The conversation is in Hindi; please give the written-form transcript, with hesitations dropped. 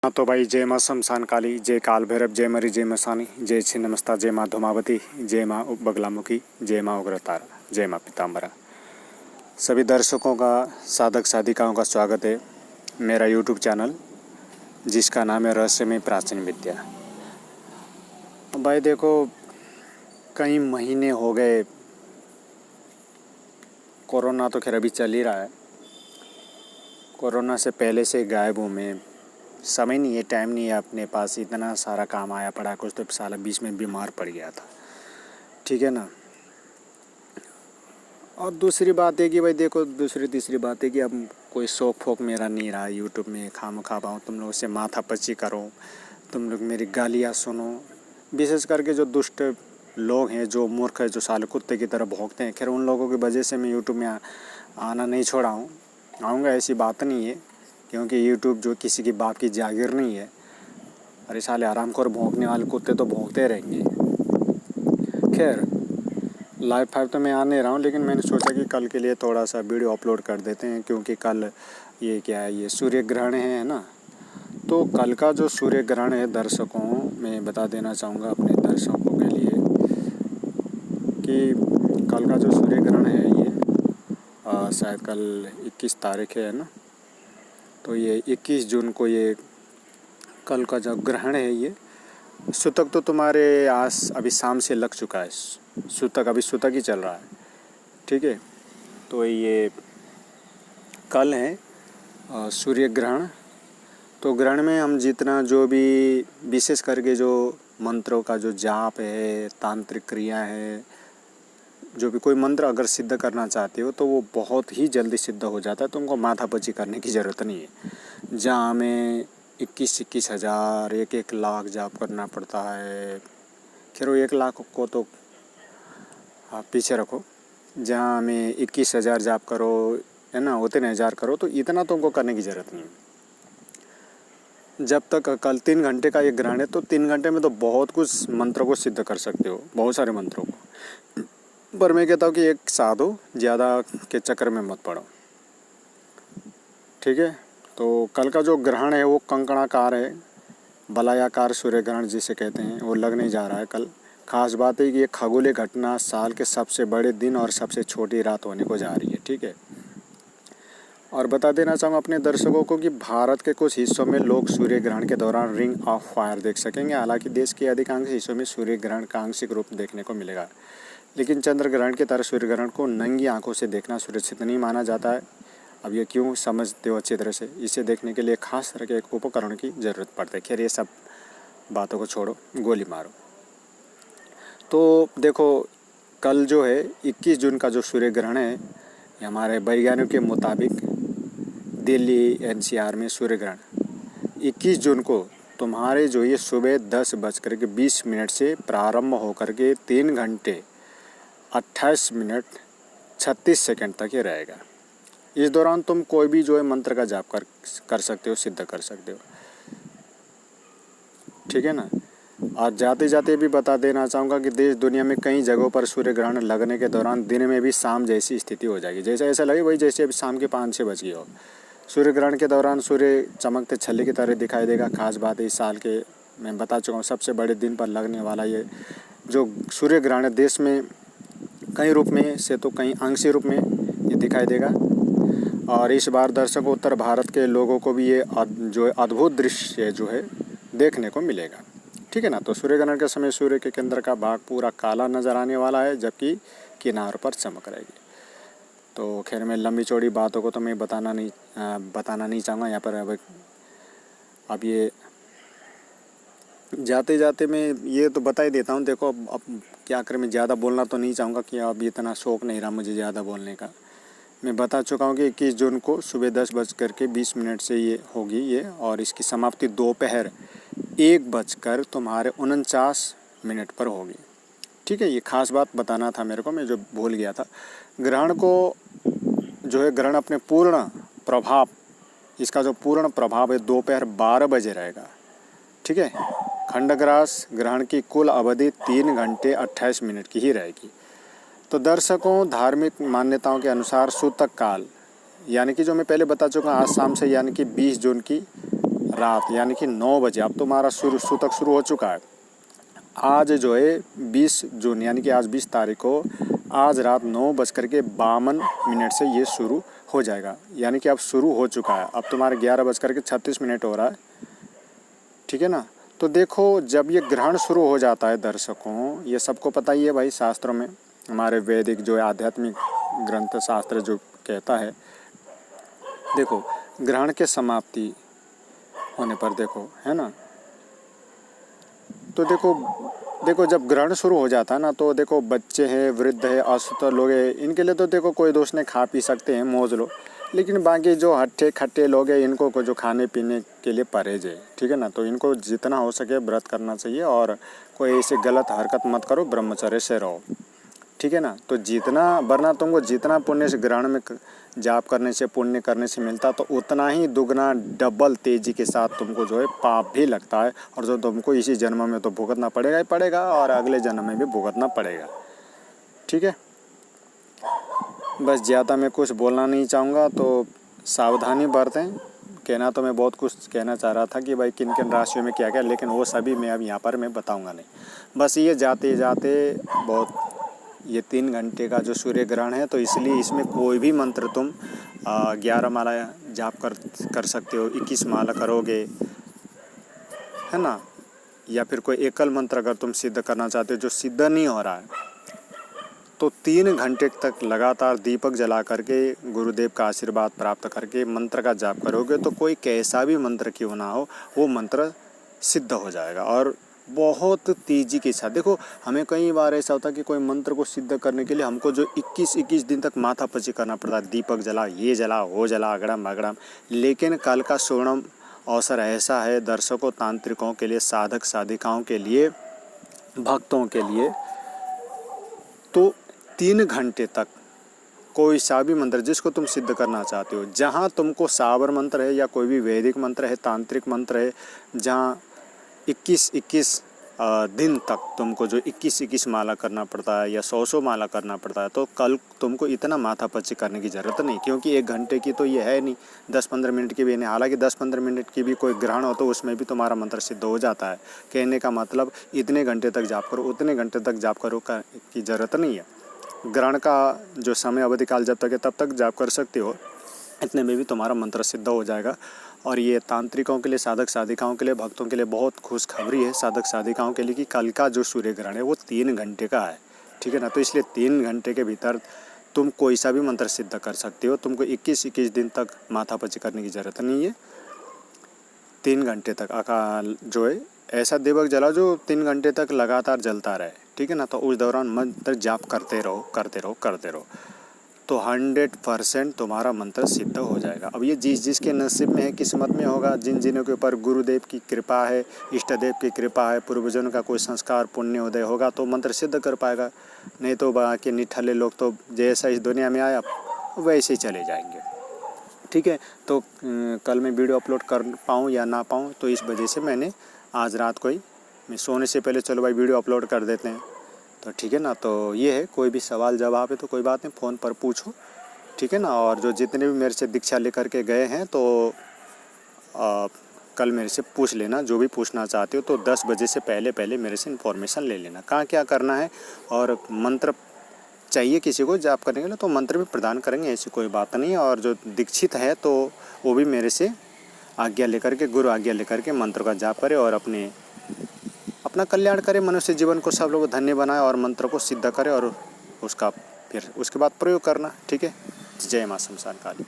हाँ तो भाई, जय माँ शमशान काली, जय काल भैरव, जय मरी, जय मसानी, जय छिन्नमस्ता, जय माँ धूमावती, जय माँ बगलामुखी, जय माँ उग्रतारा, जय माँ पीताम्बरा। सभी दर्शकों का, साधक साधिकाओं का स्वागत है मेरा यूट्यूब चैनल जिसका नाम है रहस्यमय प्राचीन विद्या। भाई देखो, कई महीने हो गए, कोरोना तो खैर अभी चल ही रहा है। कोरोना से पहले से गायब हूँ मैं, समय नहीं है, टाइम नहीं है अपने पास, इतना सारा काम आया पड़ा, कुछ तो साल बीच में बीमार पड़ गया था, ठीक है ना। और दूसरी बात है कि भाई देखो, दूसरी तीसरी बात है कि अब कोई शौक फोक मेरा नहीं रहा यूट्यूब में खाम खा पाऊँ, तुम लोगों से माथापच्ची करो, तुम लोग मेरी गालियाँ सुनो। विशेष करके जो दुष्ट लोग हैं, जो मूर्ख है, जो साले कुत्ते की तरह भौंकते हैं, खैर उन लोगों की वजह से मैं यूट्यूब में आना नहीं छोड़ा हूँ। आऊँगा, ऐसी बात नहीं है, क्योंकि यूट्यूब जो किसी की बाप की जागीर नहीं है। अरे साले आरामखोर भौंकने वाले कुत्ते तो भौंकते रहेंगे। खैर लाइव फाइव तो मैं आ नहीं रहा हूँ, लेकिन मैंने सोचा कि कल के लिए थोड़ा सा वीडियो अपलोड कर देते हैं, क्योंकि कल ये क्या है, ये सूर्य ग्रहण है ना। तो कल का जो सूर्य ग्रहण है, दर्शकों मैं बता देना चाहूँगा अपने दर्शकों के लिए कि कल का जो सूर्य ग्रहण है ये शायद कल 21 तारीख है ना। तो ये 21 जून को ये कल का जो ग्रहण है ये सूतक तो तुम्हारे आस अभी शाम से लग चुका है। सूतक अभी सूतक ही चल रहा है, ठीक है। तो ये कल है सूर्य ग्रहण। तो ग्रहण में हम जितना जो भी विशेष करके जो मंत्रों का जो जाप है, तांत्रिक क्रिया है, जो भी कोई मंत्र अगर सिद्ध करना चाहते हो तो वो बहुत ही जल्दी सिद्ध हो जाता है। तुमको माथापच्ची करने की ज़रूरत नहीं है। जहाँ हमें 21-21 हज़ार 1-1 लाख जाप करना पड़ता है, खैर वो 1 लाख को तो आप पीछे रखो। जहाँ हमें 21 हज़ार जाप करो है ना, उतने हज़ार करो, तो इतना तुमको करने की ज़रूरत नहीं है। जब तक कल 3 घंटे का ये ग्रहण है, तो 3 घंटे में तो बहुत कुछ मंत्रों को सिद्ध कर सकते हो, बहुत सारे मंत्रों को। पर मैं कहता हूँ कि एक साधो, ज़्यादा के चक्कर में मत पड़ो, ठीक है। तो कल का जो ग्रहण है वो कंकणाकार है, वलयाकार सूर्य ग्रहण जिसे कहते हैं, वो लगने जा रहा है कल। खास बात है कि ये खगोलीय घटना साल के सबसे बड़े दिन और सबसे छोटी रात होने को जा रही है, ठीक है। और बता देना चाहूँगा अपने दर्शकों को कि भारत के कुछ हिस्सों में लोग सूर्य ग्रहण के दौरान रिंग ऑफ फायर देख सकेंगे। हालांकि देश के अधिकांश हिस्सों में सूर्य ग्रहण का आंशिक रूप देखने को मिलेगा, लेकिन चंद्र ग्रहण की तरह सूर्य ग्रहण को नंगी आंखों से देखना सुरक्षित नहीं माना जाता है। अब ये क्यों, समझते हो अच्छी तरह से। इसे देखने के लिए खास तरह के एक उपकरण की ज़रूरत पड़ती है। खैर ये सब बातों को छोड़ो, गोली मारो। तो देखो, कल जो है 21 जून का जो सूर्य ग्रहण है, हमारे वैज्ञानिकों के मुताबिक दिल्ली एनसीआर में सूर्य ग्रहण 21 जून को तुम्हारे जो ये सुबह 10:20 से प्रारंभ होकर के 3 घंटे 28 मिनट 36 सेकंड तक ये रहेगा। इस दौरान तुम कोई भी जो है मंत्र का जाप कर सकते हो, सिद्ध कर सकते हो, ठीक है ना। और जाते जाते भी बता देना चाहूँगा कि देश दुनिया में कई जगहों पर सूर्य ग्रहण लगने के दौरान दिन में भी शाम जैसी स्थिति हो जाएगी। जैसे ऐसा लगे वही जैसे अभी शाम के 5-6 बज गई हो। सूर्य ग्रहण के दौरान सूर्य चमकते छल्ले की तरह दिखाई देगा। खास बात है, इस साल के मैं बता चुका हूँ सबसे बड़े दिन पर लगने वाला ये जो सूर्य ग्रहण है, देश में कई रूप में से तो कई आंशिक रूप में ये दिखाई देगा। और इस बार दर्शकों, उत्तर भारत के लोगों को भी ये जो है अद्भुत दृश्य जो है देखने को मिलेगा, ठीक है ना। तो सूर्य ग्रहण के समय सूर्य के केंद्र का भाग पूरा काला नज़र आने वाला है, जबकि किनारों पर चमक रहेगी। तो खैर मैं लंबी चौड़ी बातों को तो मैं बताना नहीं चाहूँगा यहाँ पर। अब ये जाते जाते मैं ये तो बता ही देता हूँ। देखो अब क्या करें, मैं ज़्यादा बोलना तो नहीं चाहूँगा कि अब इतना शौक नहीं रहा मुझे ज़्यादा बोलने का। मैं बता चुका हूँ कि 21 जून को सुबह 10:20 से ये होगी ये, और इसकी समाप्ति दोपहर 1:49 पर होगी, ठीक है। ये खास बात बताना था मेरे को, मैं जो भूल गया था। ग्रहण को जो है, ग्रहण अपने पूर्ण प्रभाव, इसका जो पूर्ण प्रभाव है दोपहर 12 बजे रहेगा, ठीक है। खंडग्रास ग्रहण की कुल अवधि 3 घंटे 28 मिनट की ही रहेगी। तो दर्शकों, धार्मिक मान्यताओं के अनुसार सूतक काल, यानी कि जो मैं पहले बता चुका आज शाम से, यानी कि 20 जून की रात यानी कि 9 बजे, अब तो हमारा सूतक शुरू हो चुका है। आज जो है 20 जून यानी कि आज 20 तारीख को आज रात 9:52 से ये शुरू हो जाएगा, यानी कि अब शुरू हो चुका है। अब तुम्हारे 11:36 हो रहा है, ठीक है ना। तो देखो जब ये ग्रहण शुरू हो जाता है दर्शकों, ये सबको पता ही है भाई, शास्त्रों में हमारे वैदिक जो आध्यात्मिक ग्रंथ शास्त्र जो कहता है, देखो ग्रहण के समाप्ति होने पर देखो, है ना, तो देखो जब ग्रहण शुरू हो जाता है ना, तो देखो बच्चे हैं, वृद्ध है, असुस्थ लोग हैं, इनके लिए तो देखो कोई दोष नहीं, खा पी सकते हैं, मौज लो। लेकिन बाकी जो हट्टे खट्टे लोग हैं, इनको को जो खाने पीने के लिए परहेज है, ठीक है ना। तो इनको जितना हो सके व्रत करना चाहिए और कोई ऐसे गलत हरकत मत करो, ब्रह्मचर्य से रहो, ठीक है ना। तो जितना वरना तुमको जितना पुण्य से ग्रहण में जाप करने से पुण्य करने से मिलता, तो उतना ही दुगना डबल तेजी के साथ तुमको जो है पाप भी लगता है, और जो तुमको इसी जन्म में तो भुगतना पड़ेगा ही पड़ेगा और अगले जन्म में भी भुगतना पड़ेगा, ठीक है। बस ज़्यादा मैं कुछ बोलना नहीं चाहूँगा, तो सावधानी बरतें। कहना तो मैं बहुत कुछ कहना चाह रहा था कि भाई किन किन राशियों में क्या क्या, लेकिन वो सभी मैं अब यहाँ पर मैं बताऊँगा नहीं। बस ये जाते जाते बहुत, ये 3 घंटे का जो सूर्य ग्रहण है, तो इसलिए इसमें कोई भी मंत्र तुम 11 माला जाप कर सकते हो, 21 माला करोगे, है ना। या फिर कोई एकल मंत्र अगर तुम सिद्ध करना चाहते हो जो सिद्ध नहीं हो रहा है, तो 3 घंटे तक लगातार दीपक जला करके गुरुदेव का आशीर्वाद प्राप्त करके मंत्र का जाप करोगे, तो कोई कैसा भी मंत्र क्यों ना हो, वो मंत्र सिद्ध हो जाएगा और बहुत तेजी के साथ। देखो हमें कई बार ऐसा होता है कि कोई मंत्र को सिद्ध करने के लिए हमको जो 21 दिन तक माथापच्ची करना पड़ता है, दीपक जला, ये जला, वो जला, अगड़म अगड़म। लेकिन कल का स्वर्णिम अवसर ऐसा है दर्शकों, तांत्रिकों के लिए, साधक साधिकाओं के लिए, भक्तों के लिए, तो 3 घंटे तक कोई सा भी मंत्र जिसको तुम सिद्ध करना चाहते हो, जहाँ तुमको साबर मंत्र है या कोई भी वैदिक मंत्र है, तांत्रिक मंत्र है, जहाँ 21 दिन तक तुमको जो 21 माला करना पड़ता है या 100 माला करना पड़ता है, तो कल तुमको इतना माथापच्ची करने की ज़रूरत नहीं, क्योंकि 1 घंटे की तो ये है नहीं, 10-15 मिनट की भी नहीं। हालांकि 10-15 मिनट की भी कोई ग्रहण हो तो उसमें भी तुम्हारा मंत्र सिद्ध हो जाता है। कहने का मतलब इतने घंटे तक जाप करो, उतने घंटे तक जाप करो की ज़रूरत नहीं है। ग्रहण का जो समय अवधि काल जब तक है तब तक जाप कर सकते हो, इतने में भी तुम्हारा मंत्र सिद्ध हो जाएगा। और ये तांत्रिकों के लिए, साधक साधिकाओं के लिए, भक्तों के लिए बहुत खुशखबरी है, साधक साधिकाओं के लिए, कि कल का जो सूर्य ग्रहण है वो 3 घंटे का है, ठीक है ना। तो इसलिए 3 घंटे के भीतर तुम कोई सा भी मंत्र सिद्ध कर सकते हो, तुमको 21 दिन तक माथापच्ची करने की ज़रूरत नहीं है। 3 घंटे तक अकाल जो है ऐसा दीपक जलाओ जो 3 घंटे तक लगातार जलता रहे, ठीक है ना। तो उस दौरान मंत्र जाप करते रहो, तो 100% तुम्हारा मंत्र सिद्ध हो जाएगा। अब ये जिसके नसीब में है, किस्मत में होगा, जिन के ऊपर गुरुदेव की कृपा है, इष्ट देव की कृपा है, पूर्वजों का कोई संस्कार पुण्य उदय होगा तो मंत्र सिद्ध कर पाएगा। नहीं तो बाकी निठल्ले लोग तो जैसा इस दुनिया में आया वैसे ही चले जाएंगे, ठीक है। तो कल मैं वीडियो अपलोड कर पाऊँ या ना पाऊँ, तो इस वजह से मैंने आज रात को ही, मैं सोने से पहले चलो भाई वीडियो अपलोड कर देते हैं, तो ठीक है ना। तो ये है, कोई भी सवाल जवाब है तो कोई बात नहीं, फ़ोन पर पूछो, ठीक है ना। और जो जितने भी मेरे से दीक्षा लेकर के गए हैं, तो कल मेरे से पूछ लेना, जो भी पूछना चाहते हो, तो 10 बजे से पहले मेरे से इन्फॉर्मेशन ले लेना, कहाँ क्या करना है। और मंत्र चाहिए किसी को जाप करने के लिए तो मंत्र भी प्रदान करेंगे, ऐसी कोई बात नहीं है। और जो दीक्षित है तो वो भी मेरे से आज्ञा लेकर के, गुरु आज्ञा लेकर के मंत्र का जाप करे और अपना कल्याण करे, मनुष्य जीवन को सब लोग धन्य बनाए और मंत्र को सिद्ध करे, और उसका फिर उसके बाद प्रयोग करना, ठीक है। जय मां शमशान काली।